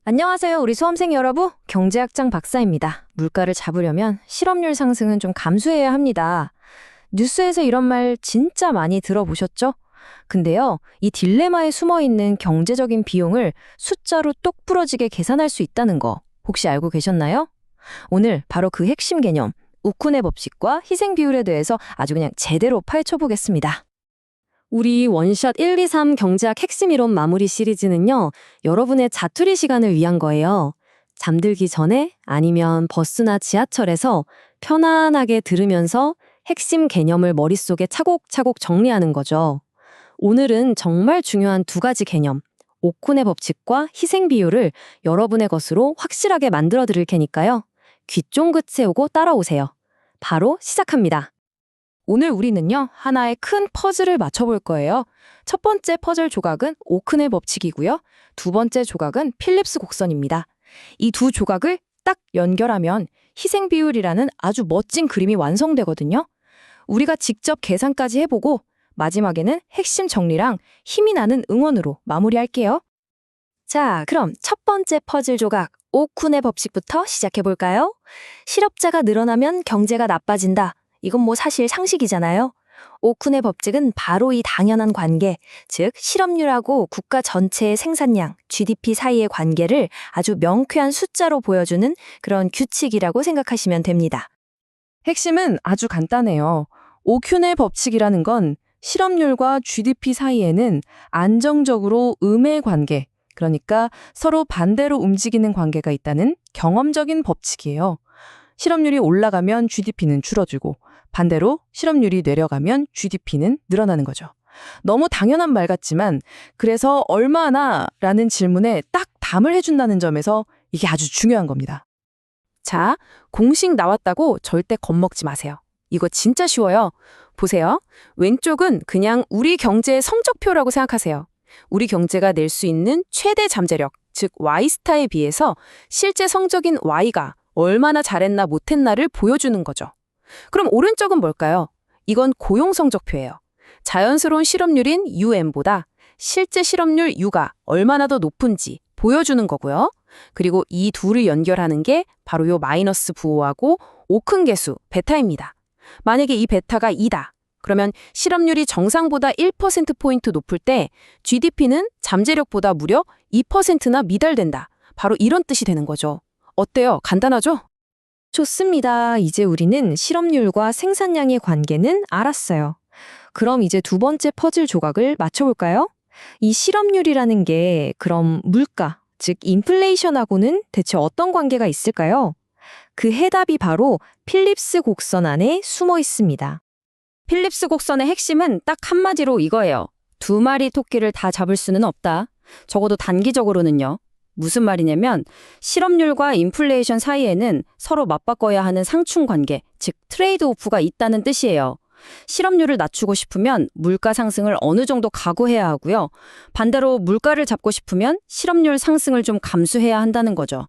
안녕하세요, 우리 수험생 여러분. 경제학장 박사입니다. 물가를 잡으려면 실업률 상승은 좀 감수해야 합니다. 뉴스에서 이런 말 진짜 많이 들어보셨죠? 근데요, 이 딜레마에 숨어 있는 경제적인 비용을 숫자로 똑부러지게 계산할 수 있다는 거 혹시 알고 계셨나요? 오늘 바로 그 핵심 개념, 우쿤의 법칙과 희생 비율에 대해서 아주 그냥 제대로 파헤쳐 보겠습니다. 우리 원샷 1, 2, 3 경제학 핵심 이론 마무리 시리즈는요, 여러분의 자투리 시간을 위한 거예요. 잠들기 전에 아니면 버스나 지하철에서 편안하게 들으면서 핵심 개념을 머릿속에 차곡차곡 정리하는 거죠. 오늘은 정말 중요한 두 가지 개념, 오쿤의 법칙과 희생 비율을 여러분의 것으로 확실하게 만들어 드릴 테니까요. 귀 쫑긋 세우고 따라오세요. 바로 시작합니다. 오늘 우리는요, 하나의 큰 퍼즐을 맞춰볼 거예요. 첫 번째 퍼즐 조각은 오큰의 법칙이고요. 두 번째 조각은 필립스 곡선입니다. 이 두 조각을 딱 연결하면 희생 비율이라는 아주 멋진 그림이 완성되거든요. 우리가 직접 계산까지 해보고 마지막에는 핵심 정리랑 힘이 나는 응원으로 마무리할게요. 자, 그럼 첫 번째 퍼즐 조각, 오쿤의 법칙부터 시작해볼까요? 실업자가 늘어나면 경제가 나빠진다. 이건 사실 상식이잖아요. 오쿤의 법칙은 바로 이 당연한 관계, 즉 실업률하고 국가 전체의 생산량, GDP 사이의 관계를 아주 명쾌한 숫자로 보여주는 그런 규칙이라고 생각하시면 됩니다. 핵심은 아주 간단해요. 오쿤의 법칙이라는 건 실업률과 GDP 사이에는 안정적으로 음의 관계, 그러니까 서로 반대로 움직이는 관계가 있다는 경험적인 법칙이에요. 실업률이 올라가면 GDP는 줄어들고 반대로 실업률이 내려가면 GDP는 늘어나는 거죠. 너무 당연한 말 같지만 그래서 얼마나 라는 질문에 딱 답을 해준다는 점에서 이게 아주 중요한 겁니다. 자, 공식 나왔다고 절대 겁먹지 마세요. 이거 진짜 쉬워요. 보세요. 왼쪽은 그냥 우리 경제의 성적표라고 생각하세요. 우리 경제가 낼 수 있는 최대 잠재력, 즉 Y스타에 비해서 실제 성적인 Y가 얼마나 잘했나 못했나를 보여주는 거죠. 그럼 오른쪽은 뭘까요? 이건 고용 성적표예요. 자연스러운 실업률인 UM보다 실제 실업률 U가 얼마나 더 높은지 보여주는 거고요. 그리고 이 둘을 연결하는 게 바로 요 마이너스 부호하고 오큰 계수 베타입니다. 만약에 이 베타가 2다. 그러면 실업률이 정상보다 1%포인트 높을 때 GDP는 잠재력보다 무려 2%나 미달된다. 바로 이런 뜻이 되는 거죠. 어때요? 간단하죠? 좋습니다. 이제 우리는 실업률과 생산량의 관계는 알았어요. 그럼 이제 두 번째 퍼즐 조각을 맞춰볼까요? 이 실업률이라는 게 그럼 물가, 즉 인플레이션하고는 대체 어떤 관계가 있을까요? 그 해답이 바로 필립스 곡선 안에 숨어 있습니다. 필립스 곡선의 핵심은 딱 한마디로 이거예요. 두 마리 토끼를 다 잡을 수는 없다. 적어도 단기적으로는요. 무슨 말이냐면 실업률과 인플레이션 사이에는 서로 맞바꿔야 하는 상충 관계, 즉 트레이드 오프가 있다는 뜻이에요. 실업률을 낮추고 싶으면 물가 상승을 어느 정도 각오해야 하고요. 반대로 물가를 잡고 싶으면 실업률 상승을 좀 감수해야 한다는 거죠.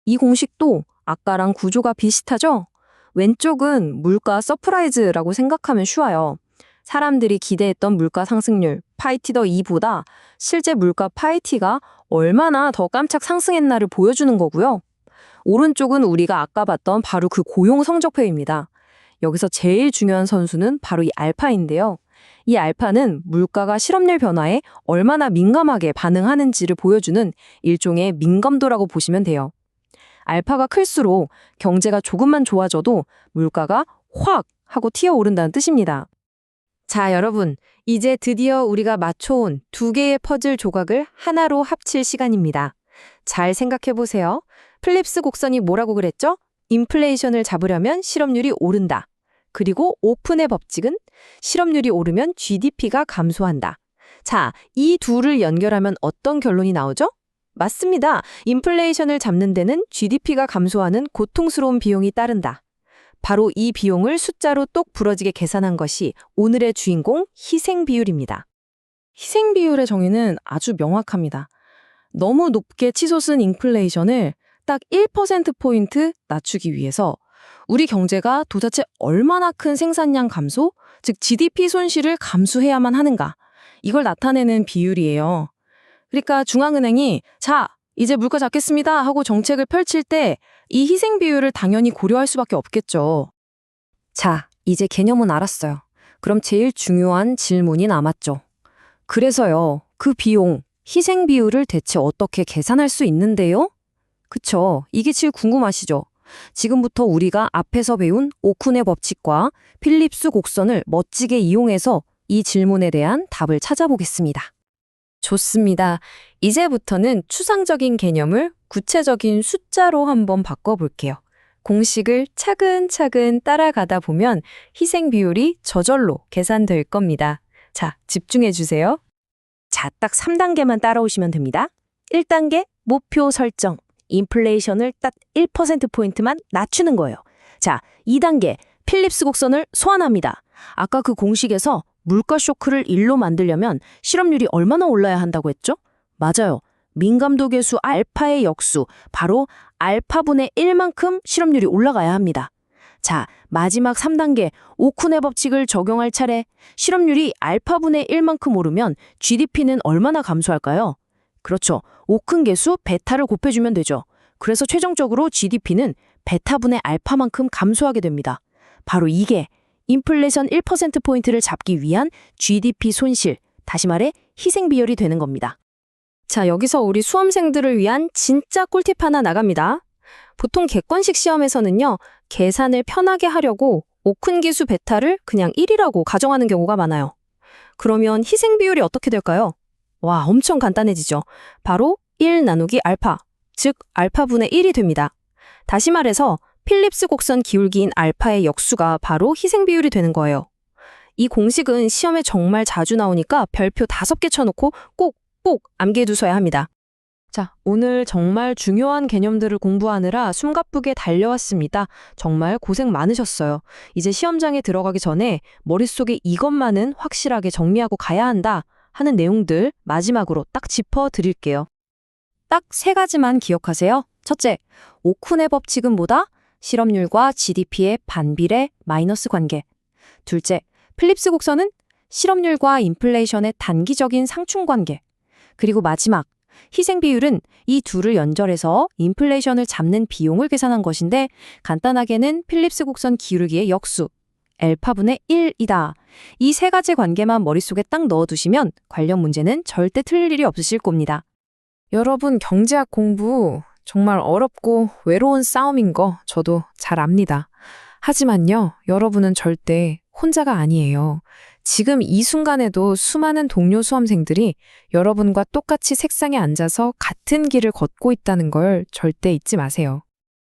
이 공식도 아까랑 구조가 비슷하죠? 왼쪽은 물가 서프라이즈라고 생각하면 쉬워요. 사람들이 기대했던 물가 상승률, 파이티 더 2보다 실제 물가 파이티가 얼마나 더 깜짝 상승했나를 보여주는 거고요. 오른쪽은 우리가 아까 봤던 바로 그 고용 성적표입니다. 여기서 제일 중요한 선수는 바로 이 알파인데요. 이 알파는 물가가 실업률 변화에 얼마나 민감하게 반응하는지를 보여주는 일종의 민감도라고 보시면 돼요. 알파가 클수록 경제가 조금만 좋아져도 물가가 확 하고 튀어오른다는 뜻입니다. 자, 여러분, 이제 드디어 우리가 맞춰온 두 개의 퍼즐 조각을 하나로 합칠 시간입니다. 잘 생각해 보세요. 필립스 곡선이 뭐라고 그랬죠? 인플레이션을 잡으려면 실업률이 오른다. 그리고 오픈의 법칙은 실업률이 오르면 GDP가 감소한다. 자, 이 둘을 연결하면 어떤 결론이 나오죠? 맞습니다. 인플레이션을 잡는 데는 GDP가 감소하는 고통스러운 비용이 따른다. 바로 이 비용을 숫자로 똑 부러지게 계산한 것이 오늘의 주인공 희생 비율입니다. 희생 비율의 정의는 아주 명확합니다. 너무 높게 치솟은 인플레이션을 딱 1%포인트 낮추기 위해서 우리 경제가 도대체 얼마나 큰 생산량 감소, 즉 GDP 손실을 감수해야만 하는가, 이걸 나타내는 비율이에요. 그러니까 중앙은행이 자, 이제 물가 잡겠습니다 하고 정책을 펼칠 때 이 희생 비율을 당연히 고려할 수밖에 없겠죠. 자, 이제 개념은 알았어요. 그럼 제일 중요한 질문이 남았죠. 그래서요, 그 비용, 희생 비율을 대체 어떻게 계산할 수 있는데요? 그쵸, 이게 제일 궁금하시죠? 지금부터 우리가 앞에서 배운 오쿤의 법칙과 필립스 곡선을 멋지게 이용해서 이 질문에 대한 답을 찾아보겠습니다. 좋습니다. 이제부터는 추상적인 개념을 구체적인 숫자로 한번 바꿔볼게요. 공식을 차근차근 따라가다 보면 희생 비율이 저절로 계산될 겁니다. 자, 집중해 주세요. 자, 딱 3단계만 따라오시면 됩니다. 1단계 목표 설정. 인플레이션을 딱 1%포인트만 낮추는 거예요. 자, 2단계 필립스 곡선을 소환합니다. 아까 그 공식에서 물가 쇼크를 1로 만들려면 실업률이 얼마나 올라야 한다고 했죠? 맞아요. 민감도 계수 알파의 역수, 바로 알파분의 1만큼 실업률이 올라가야 합니다. 자, 마지막 3단계 오쿤의 법칙을 적용할 차례. 실업률이 알파분의 1만큼 오르면 GDP는 얼마나 감소할까요? 그렇죠. 오큰 계수 베타를 곱해주면 되죠. 그래서 최종적으로 GDP는 베타분의 알파만큼 감소하게 됩니다. 바로 이게 인플레이션 1%포인트를 잡기 위한 GDP 손실, 다시 말해 희생 비율이 되는 겁니다. 자, 여기서 우리 수험생들을 위한 진짜 꿀팁 하나 나갑니다. 보통 객관식 시험에서는요, 계산을 편하게 하려고 오큰 계수 베타를 그냥 1이라고 가정하는 경우가 많아요. 그러면 희생 비율이 어떻게 될까요? 와, 엄청 간단해지죠. 바로 1 나누기 알파, 즉 알파분의 1이 됩니다. 다시 말해서 필립스 곡선 기울기인 알파의 역수가 바로 희생 비율이 되는 거예요. 이 공식은 시험에 정말 자주 나오니까 별표 5개 쳐놓고 꼭 암기해두셔야 합니다. 자, 오늘 정말 중요한 개념들을 공부하느라 숨가쁘게 달려왔습니다. 정말 고생 많으셨어요. 이제 시험장에 들어가기 전에 머릿속에 이것만은 확실하게 정리하고 가야 한다 하는 내용들 마지막으로 딱 짚어드릴게요. 딱 3가지만 기억하세요. 첫째, 오쿤의 법칙은 뭐다? 실업률과 GDP의 반비례 마이너스 관계. 둘째, 필립스 곡선은 실업률과 인플레이션의 단기적인 상충 관계. 그리고 마지막, 희생 비율은 이 둘을 연결해서 인플레이션을 잡는 비용을 계산한 것인데 간단하게는 필립스 곡선 기울기의 역수, 알파분의 1이다. 이 3가지 관계만 머릿속에 딱 넣어두시면 관련 문제는 절대 틀릴 일이 없으실 겁니다. 여러분, 경제학 공부 정말 어렵고 외로운 싸움인 거 저도 잘 압니다. 하지만요, 여러분은 절대 혼자가 아니에요. 지금 이 순간에도 수많은 동료 수험생들이 여러분과 똑같이 책상에 앉아서 같은 길을 걷고 있다는 걸 절대 잊지 마세요.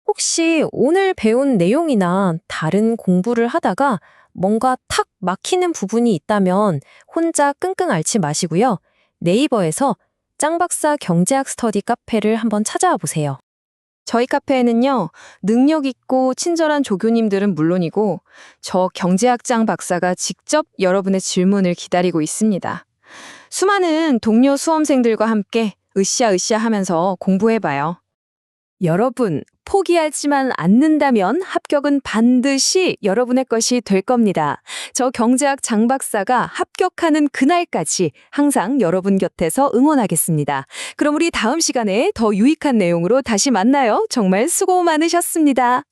혹시 오늘 배운 내용이나 다른 공부를 하다가 뭔가 탁 막히는 부분이 있다면 혼자 끙끙 앓지 마시고요. 네이버에서 짱박사 경제학 스터디 카페를 한번 찾아와 보세요. 저희 카페에는요, 능력 있고 친절한 조교님들은 물론이고 저 경제학 짱 박사가 직접 여러분의 질문을 기다리고 있습니다. 수많은 동료 수험생들과 함께 으쌰으쌰 하면서 공부해봐요. 여러분, 포기하지만 않는다면 합격은 반드시 여러분의 것이 될 겁니다. 저 경제학 장 박사가 합격하는 그날까지 항상 여러분 곁에서 응원하겠습니다. 그럼 우리 다음 시간에 더 유익한 내용으로 다시 만나요. 정말 수고 많으셨습니다.